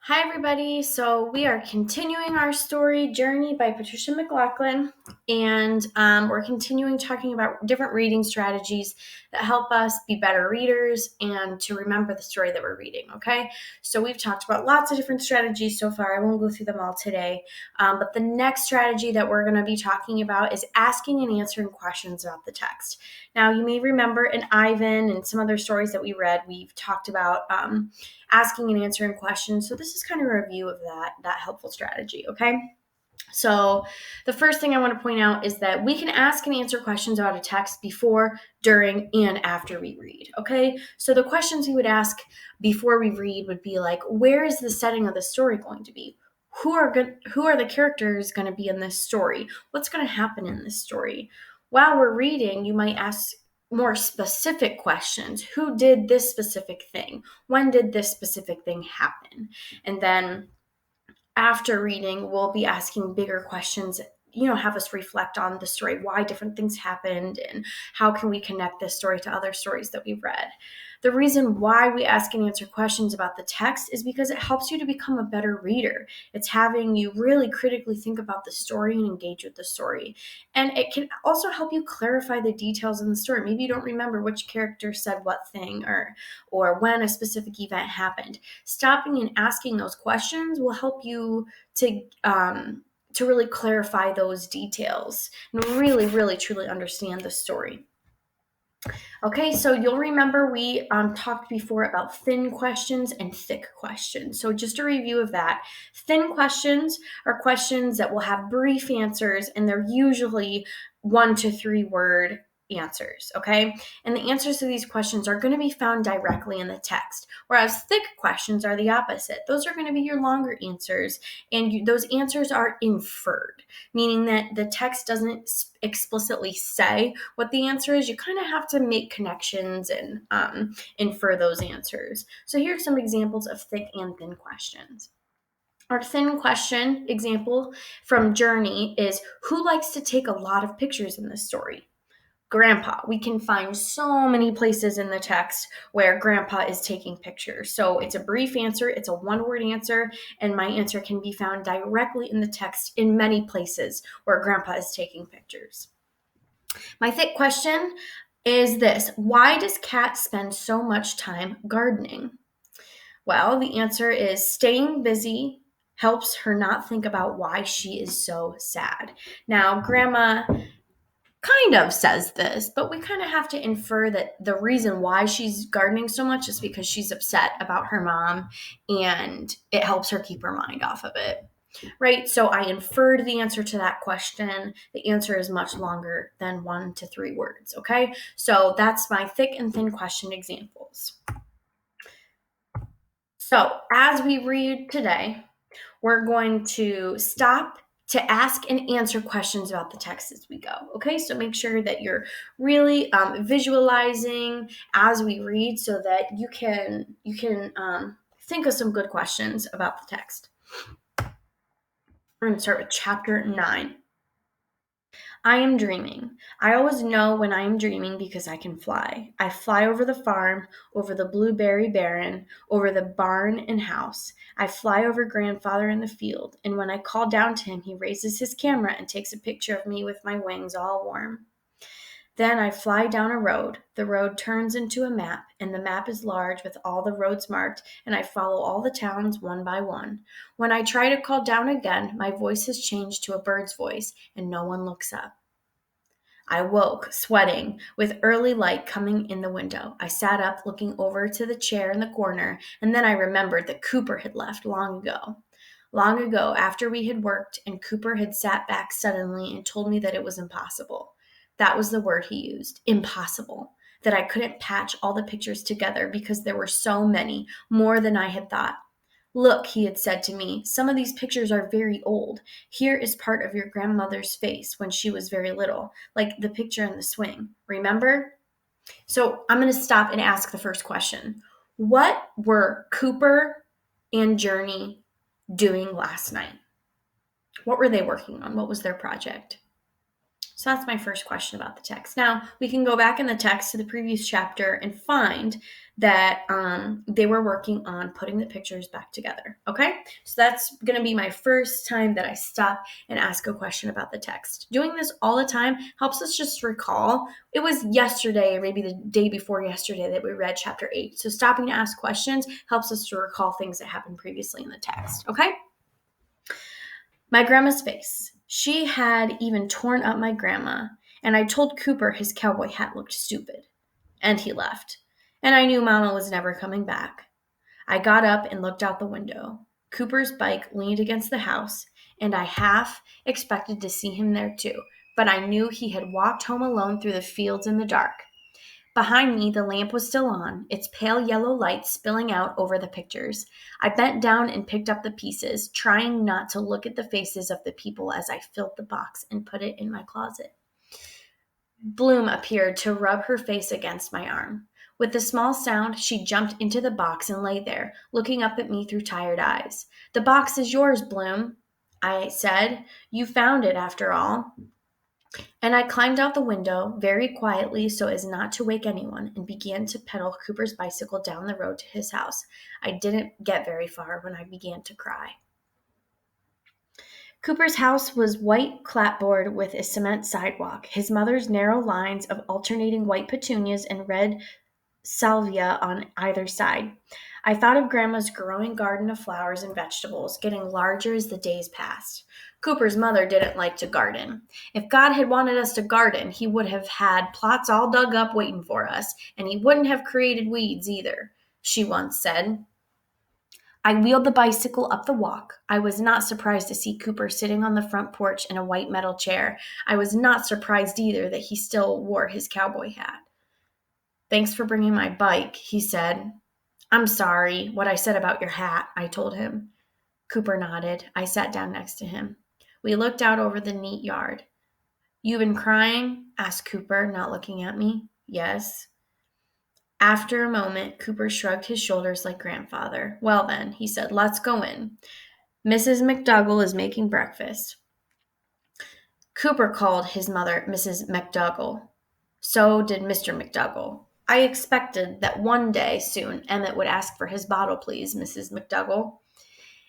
Hi, everybody. So we are continuing our story, Journey by Patricia Maclachlan, and we're continuing talking about different reading strategies that help us be better readers and to remember the story that we're reading, okay? So we've talked about lots of different strategies so far. I won't go through them all today, but the next strategy that we're going to be talking about is asking and answering questions about the text. Now, you may remember in Ivan and some other stories that we read, we've talked about asking and answering questions. So this is kind of a review of that helpful strategy, okay? So the first thing I want to point out is that we can ask and answer questions about a text before, during, and after we read, okay? So the questions we would ask before we read would be like, where is the setting of the story going to be? Who are the characters going to be in this story? What's going to happen in this story? While we're reading, you might ask more specific questions. Who did this specific thing? When did this specific thing happen? And then after reading, we'll be asking bigger questions, have us reflect on the story, why different things happened, and how can we connect this story to other stories that we've read. The reason why we ask and answer questions about the text is because it helps you to become a better reader. It's having you really critically think about the story and engage with the story. And it can also help you clarify the details in the story. Maybe you don't remember which character said what thing or when a specific event happened. Stopping and asking those questions will help you to really clarify those details and really, really, truly understand the story. Okay, so you'll remember we talked before about thin questions and thick questions. So just a review of that. Thin questions are questions that will have brief answers, and they're usually 1 to 3 word answers, okay? And the answers to these questions are going to be found directly in the text, whereas thick questions are the opposite. Those are going to be your longer answers, and those answers are inferred, meaning that the text doesn't explicitly say what the answer is. You kind of have to make connections and infer those answers. So here's some examples of thick and thin questions. Our thin question example from Journey is, who likes to take a lot of pictures in this story? Grandpa. We can find so many places in the text where Grandpa is taking pictures. So it's a brief answer, it's a one-word answer, and my answer can be found directly in the text in many places where Grandpa is taking pictures. My thick question is this: why does Kat spend so much time gardening? Well, the answer is staying busy helps her not think about why she is so sad. Now, Grandma kind of says this, but we kind of have to infer that the reason why she's gardening so much is because she's upset about her mom and it helps her keep her mind off of it. Right? So I inferred the answer to that question. The answer is much longer than 1 to 3 words. Okay? So that's my thick and thin question examples. So as we read today, we're going to stop to ask and answer questions about the text as we go. Okay, so make sure that you're really visualizing as we read, so that you can think of some good questions about the text. We're going to start with chapter 9. I am dreaming. I always know when I am dreaming because I can fly. I fly over the farm, over the blueberry barren, over the barn and house. I fly over grandfather in the field, and when I call down to him, he raises his camera and takes a picture of me with my wings all warm. Then I fly down a road. The road turns into a map, and the map is large with all the roads marked, and I follow all the towns one by one. When I try to call down again, my voice has changed to a bird's voice, and no one looks up. I woke, sweating, with early light coming in the window. I sat up, looking over to the chair in the corner, and then I remembered that Cooper had left long ago. Long ago, after we had worked, and Cooper had sat back suddenly and told me that it was impossible. That was the word he used, impossible. That I couldn't patch all the pictures together because there were so many, more than I had thought. Look, he had said to me, some of these pictures are very old. Here is part of your grandmother's face when she was very little, like the picture in the swing. Remember? So I'm going to stop and ask the first question. What were Cooper and Journey doing last night? What were they working on? What was their project? So that's my first question about the text. Now, we can go back in the text to the previous chapter and find that they were working on putting the pictures back together. Okay? So that's going to be my first time that I stop and ask a question about the text. Doing this all the time helps us just recall. It was yesterday, or maybe the day before yesterday, that we read chapter 8. So stopping to ask questions helps us to recall things that happened previously in the text. Okay? My grandma's face. She had even torn up my grandma, and I told Cooper his cowboy hat looked stupid. And he left. And I knew Mama was never coming back. I got up and looked out the window. Cooper's bike leaned against the house, and I half expected to see him there too, but I knew he had walked home alone through the fields in the dark. Behind me, the lamp was still on, its pale yellow light spilling out over the pictures. I bent down and picked up the pieces, trying not to look at the faces of the people as I filled the box and put it in my closet. Bloom appeared to rub her face against my arm. With a small sound, she jumped into the box and lay there, looking up at me through tired eyes. "The box is yours, Bloom," I said. "You found it, after all." And I climbed out the window very quietly so as not to wake anyone and began to pedal Cooper's bicycle down the road to his house. I didn't get very far when I began to cry. Cooper's house was white clapboard with a cement sidewalk, his mother's narrow lines of alternating white petunias and red salvia on either side. I thought of Grandma's growing garden of flowers and vegetables, getting larger as the days passed. Cooper's mother didn't like to garden. If God had wanted us to garden, he would have had plots all dug up waiting for us, and he wouldn't have created weeds either, she once said. I wheeled the bicycle up the walk. I was not surprised to see Cooper sitting on the front porch in a white metal chair. I was not surprised either that he still wore his cowboy hat. "Thanks for bringing my bike," he said. "I'm sorry what I said about your hat," I told him. Cooper nodded. I sat down next to him. We looked out over the neat yard. "You been crying?" asked Cooper, not looking at me. "Yes." After a moment, Cooper shrugged his shoulders like grandfather. "Well then," he said, "let's go in. Mrs. McDougall is making breakfast." Cooper called his mother Mrs. McDougall. So did Mr. McDougall. I expected that one day soon Emmett would ask for his bottle, please, Mrs. McDougall.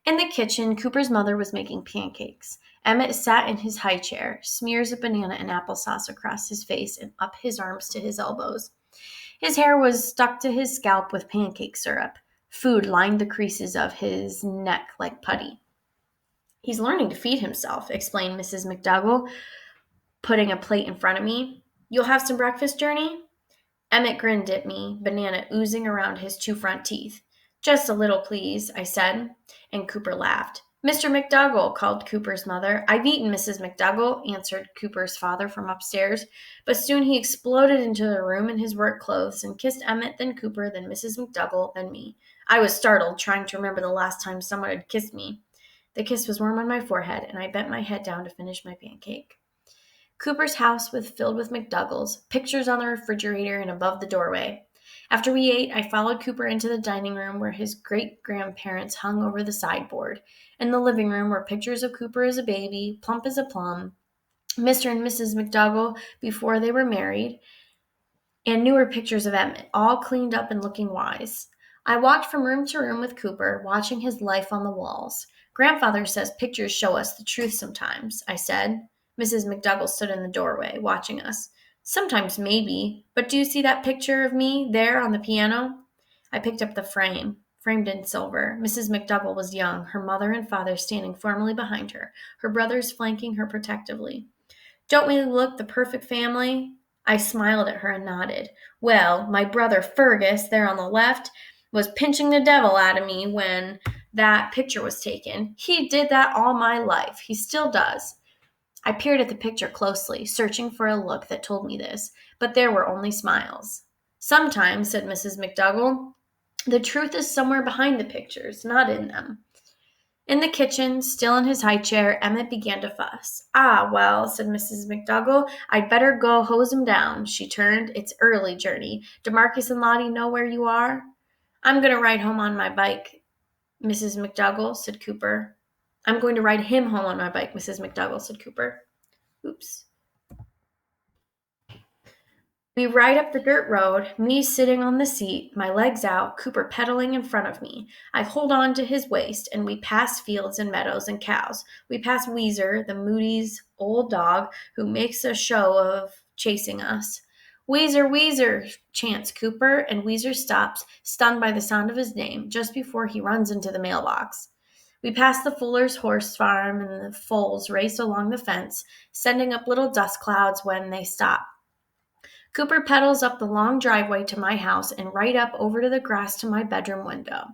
In the kitchen, Cooper's mother was making pancakes. Emmett sat in his high chair, smears of banana and applesauce across his face and up his arms to his elbows. His hair was stuck to his scalp with pancake syrup. Food lined the creases of his neck like putty. "He's learning to feed himself," explained Mrs. McDougall, putting a plate in front of me. "You'll have some breakfast, Journey?" Emmett grinned at me, banana oozing around his two front teeth. "Just a little, please," I said, and Cooper laughed. "Mr. McDougall," called Cooper's mother. "I've eaten, Mrs. McDougall," answered Cooper's father from upstairs. But soon he exploded into the room in his work clothes and kissed Emmett, then Cooper, then Mrs. McDougall, then me. I was startled, trying to remember the last time someone had kissed me. The kiss was warm on my forehead, and I bent my head down to finish my pancake. Cooper's house was filled with McDougalls, pictures on the refrigerator and above the doorway. After we ate, I followed Cooper into the dining room where his great-grandparents hung over the sideboard. In the living room were pictures of Cooper as a baby, plump as a plum, Mr. and Mrs. McDougall before they were married, and newer pictures of Emmett, all cleaned up and looking wise. I walked from room to room with Cooper, watching his life on the walls. "Grandfather says pictures show us the truth sometimes," I said. Mrs. McDougall stood in the doorway, watching us. "Sometimes, maybe, but do you see that picture of me there on the piano?" I picked up the frame, framed in silver. Mrs. McDougall was young, her mother and father standing formally behind her, her brothers flanking her protectively. "Don't we look the perfect family?" I smiled at her and nodded. "Well, my brother Fergus, there on the left, was pinching the devil out of me when that picture was taken. He did that all my life. He still does." I peered at the picture closely, searching for a look that told me this, but there were only smiles. "Sometimes," said Mrs. McDougall, "the truth is somewhere behind the pictures, not in them." In the kitchen, still in his high chair, Emmett began to fuss. "Ah, well," said Mrs. McDougall, "I'd better go hose him down." She turned. "It's early, Journey. Do Marcus and Lottie know where you are?" "I'm going to ride home on my bike, Mrs. McDougall," said Cooper. "I'm going to ride him home on my bike," Mrs. McDougall said Cooper. Oops. We ride up the dirt road, me sitting on the seat, my legs out, Cooper pedaling in front of me. I hold on to his waist, and we pass fields and meadows and cows. We pass Weezer, the Moody's old dog, who makes a show of chasing us. Weezer, Weezer, chants Cooper, and Weezer stops, stunned by the sound of his name, just before he runs into the mailbox. We pass the Fuller's horse farm, and the foals race along the fence, sending up little dust clouds when they stop. Cooper pedals up the long driveway to my house and right up over to the grass to my bedroom window.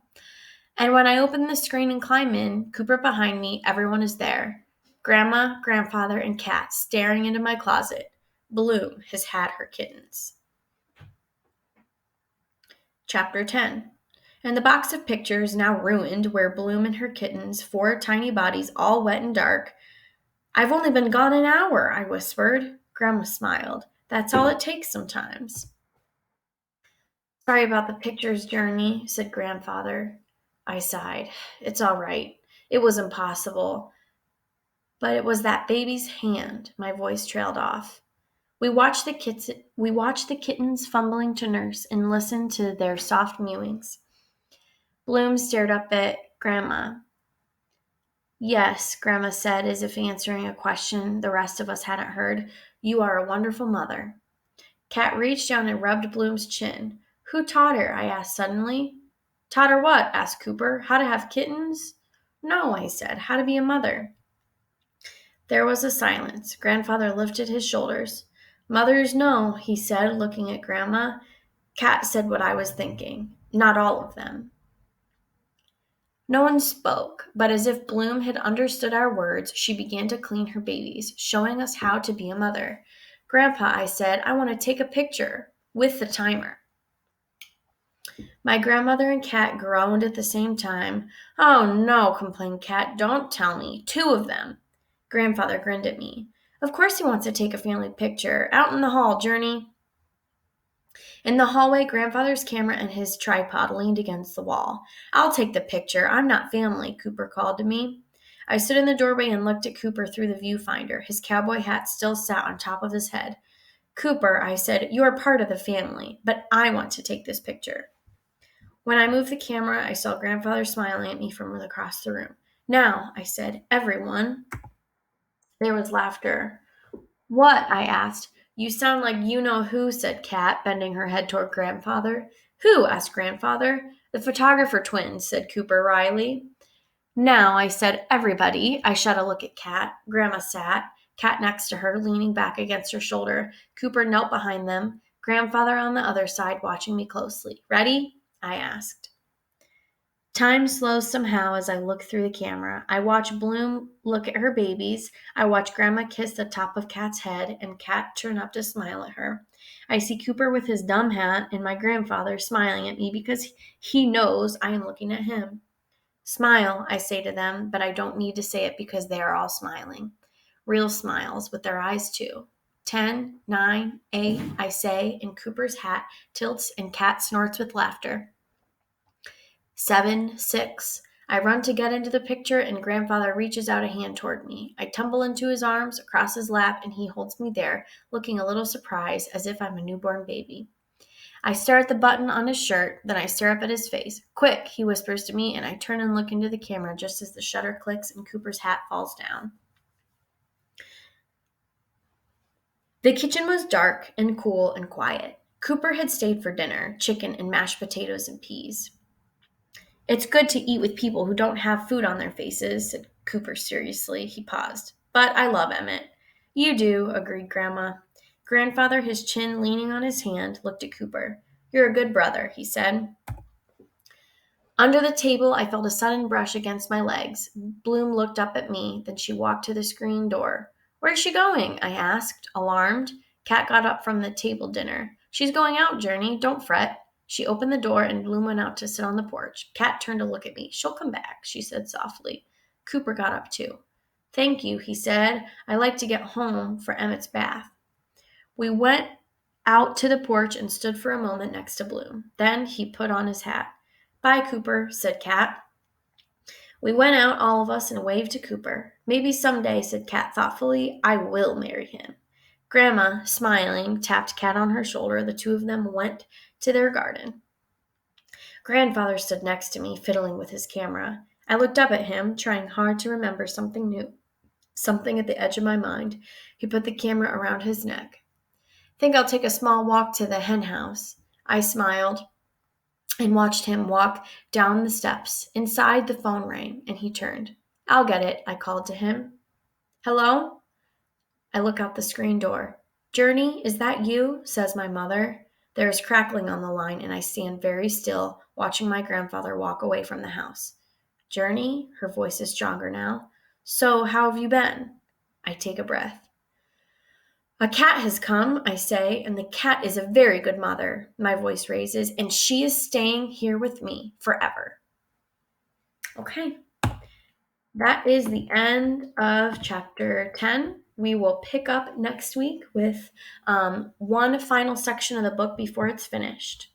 And when I open the screen and climb in, Cooper behind me, everyone is there. Grandma, grandfather, and Cat staring into my closet. Bloom has had her kittens. Chapter 10. And the box of pictures, now ruined, where Bloom and her kittens, 4 tiny bodies all wet and dark. I've only been gone an hour, I whispered. Grandma smiled. That's all it takes sometimes. Sorry about the pictures, Journey, said Grandfather. I sighed. It's all right. It was impossible. But it was that baby's hand. My voice trailed off. We watched the kittens fumbling to nurse and listened to their soft mewings. Bloom stared up at Grandma. Yes, Grandma said, as if answering a question the rest of us hadn't heard. You are a wonderful mother. Cat reached down and rubbed Bloom's chin. Who taught her? I asked suddenly. Taught her what? Asked Cooper. How to have kittens? No, I said. How to be a mother. There was a silence. Grandfather lifted his shoulders. Mothers know, he said, looking at Grandma. Cat said what I was thinking. Not all of them. No one spoke, but as if Bloom had understood our words, she began to clean her babies, showing us how to be a mother. Grandpa, I said, I want to take a picture with the timer. My grandmother and Cat groaned at the same time. Oh, no, complained Cat. Don't tell me. 2 of them. Grandfather grinned at me. Of course he wants to take a family picture. Out in the hall, Journey. In the hallway, Grandfather's camera and his tripod leaned against the wall. I'll take the picture. I'm not family, Cooper called to me. I stood in the doorway and looked at Cooper through the viewfinder. His cowboy hat still sat on top of his head. Cooper, I said, you are part of the family, but I want to take this picture. When I moved the camera, I saw Grandfather smiling at me from across the room. Now, I said, everyone. There was laughter. What? I asked. You sound like you know who, said Cat, bending her head toward Grandfather. Who? Asked Grandfather. The photographer twins, said Cooper wryly. Now, I said, everybody. I shot a look at Cat. Grandma sat, Cat next to her, leaning back against her shoulder. Cooper knelt behind them, Grandfather on the other side, watching me closely. Ready? I asked. Time slows somehow as I look through the camera. I watch Bloom look at her babies. I watch Grandma kiss the top of Cat's head and Cat turn up to smile at her. I see Cooper with his dumb hat and my grandfather smiling at me because he knows I am looking at him. Smile, I say to them, but I don't need to say it because they are all smiling. Real smiles with their eyes too. 10, 9, 8, I say, and Cooper's hat tilts and Cat snorts with laughter. 7, 6. I run to get into the picture and Grandfather reaches out a hand toward me. I tumble into his arms, across his lap, and he holds me there, looking a little surprised as if I'm a newborn baby. I stare at the button on his shirt, then I stare up at his face. Quick, he whispers to me, and I turn and look into the camera just as the shutter clicks and Cooper's hat falls down. The kitchen was dark and cool and quiet. Cooper had stayed for dinner, chicken and mashed potatoes and peas. It's good to eat with people who don't have food on their faces, said Cooper seriously. He paused. But I love Emmett. You do, agreed Grandma. Grandfather, his chin leaning on his hand, looked at Cooper. You're a good brother, he said. Under the table, I felt a sudden brush against my legs. Bloom looked up at me, then she walked to the screen door. Where's she going? I asked, alarmed. Cat got up from the table dinner. She's going out, Journey. Don't fret. She opened the door and Bloom went out to sit on the porch. Cat turned to look at me. She'll come back, she said softly. Cooper got up too. Thank you, he said. I like to get home for Emmett's bath. We went out to the porch and stood for a moment next to Bloom. Then he put on his hat. Bye, Cooper, said Cat. We went out, all of us, and waved to Cooper. Maybe someday, said Cat thoughtfully, I will marry him. Grandma, smiling, tapped Cat on her shoulder. The two of them went to their garden. Grandfather stood next to me, fiddling with his camera. I looked up at him, trying hard to remember something new, something at the edge of my mind. He put the camera around his neck. Think I'll take a small walk to the hen house. I smiled and watched him walk down the steps. Inside, the phone rang, and he turned. I'll get it, I called to him. Hello? I look out the screen door. Journey, is that you? Says my mother. There is crackling on the line, and I stand very still, watching my grandfather walk away from the house. Journey? Her voice is stronger now. So, how have you been? I take a breath. A cat has come, I say, and the cat is a very good mother, my voice raises, and she is staying here with me forever. Okay, that is the end of chapter 10. We will pick up next week with one final section of the book before it's finished.